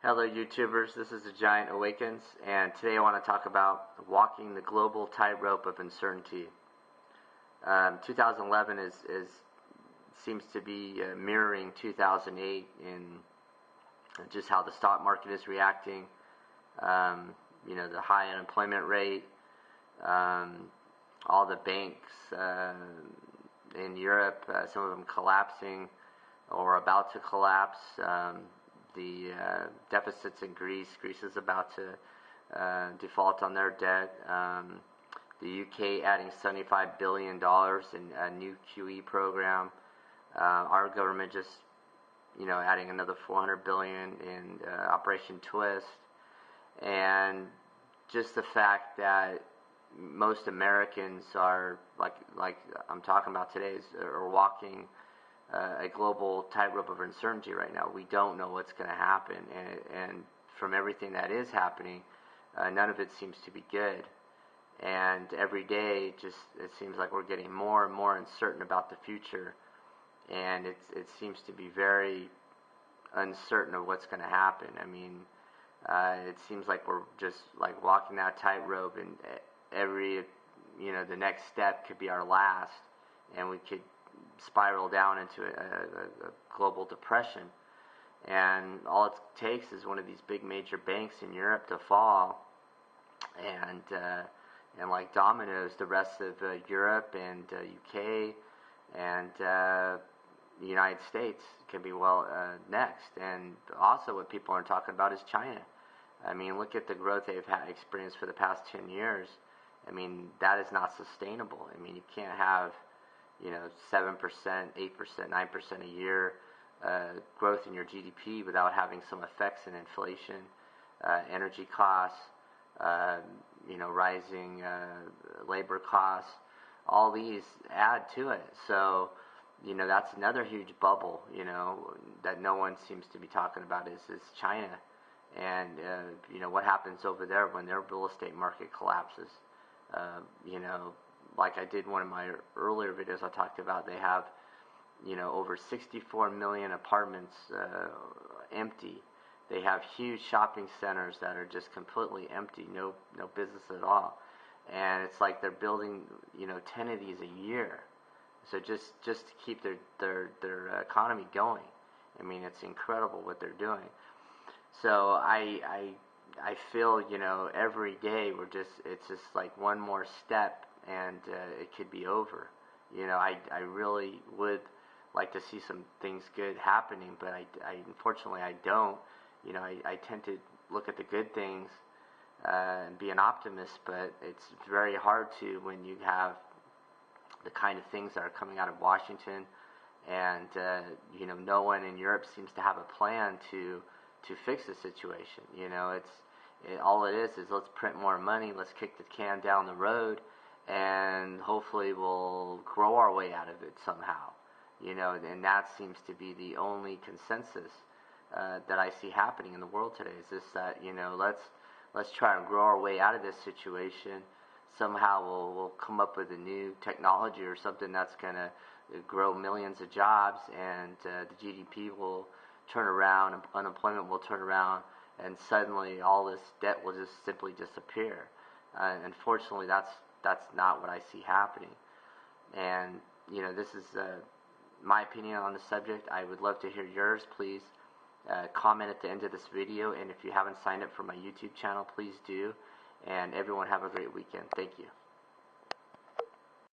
Hello YouTubers, this is the Giant Awakens, and today I want to talk about walking the global tightrope of uncertainty. 2011 seems to be mirroring 2008 in just how the stock market is reacting. The high unemployment rate, all the banks in Europe, some of them collapsing or about to collapse. The deficits in Greece. Greece is about to default on their debt. The UK adding $75 billion in a new QE program. Our government just, adding another $400 billion in Operation Twist. And just the fact that most Americans are, like I'm talking about today, are walking a global tightrope of uncertainty right now. We don't know what's going to happen, and from everything that is happening, none of it seems to be good. And every day, it seems like we're getting more and more uncertain about the future, and it seems to be very uncertain of what's going to happen. I mean, it seems like we're just like walking that tightrope, and every the next step could be our last, and we could spiral down into a global depression. And all it takes is one of these big major banks in Europe to fall, and like dominoes, the rest of Europe and UK and the United States can be next. And also what people aren't talking about is China. I mean, look at the growth they've experienced for the past 10 years. I mean, that is not sustainable. I mean, you can't have 7%, 8%, 9% a year growth in your GDP without having some effects in inflation, energy costs, rising labor costs. All these add to it. So, that's another huge bubble, that no one seems to be talking about is China. And, what happens over there when their real estate market collapses. Like I did one of my earlier videos, I talked about they have, over 64 million apartments empty. They have huge shopping centers that are just completely empty, no business at all. And it's like they're building, 10 of these a year. So just to keep their economy going. I mean, it's incredible what they're doing. So I feel, every day it's just like one more step, and it could be over. I really would like to see some things good happening, but I unfortunately I don't. I tend to look at the good things and be an optimist, but it's very hard to when you have the kind of things that are coming out of Washington, and no one in Europe seems to have a plan to fix the situation. All it is let's print more money, let's kick the can down the road, and hopefully we'll grow our way out of it somehow. And that seems to be the only consensus that I see happening in the world today, is this, that let's try and grow our way out of this situation. Somehow we'll come up with a new technology or something that's going to grow millions of jobs, and the GDP will turn around, unemployment will turn around, and suddenly all this debt will just simply disappear. Unfortunately, that's not what I see happening. And this is my opinion on the subject. I would love to hear yours. Please comment at the end of this video, and if you haven't signed up for my YouTube channel, please do. And everyone have a great weekend. Thank you.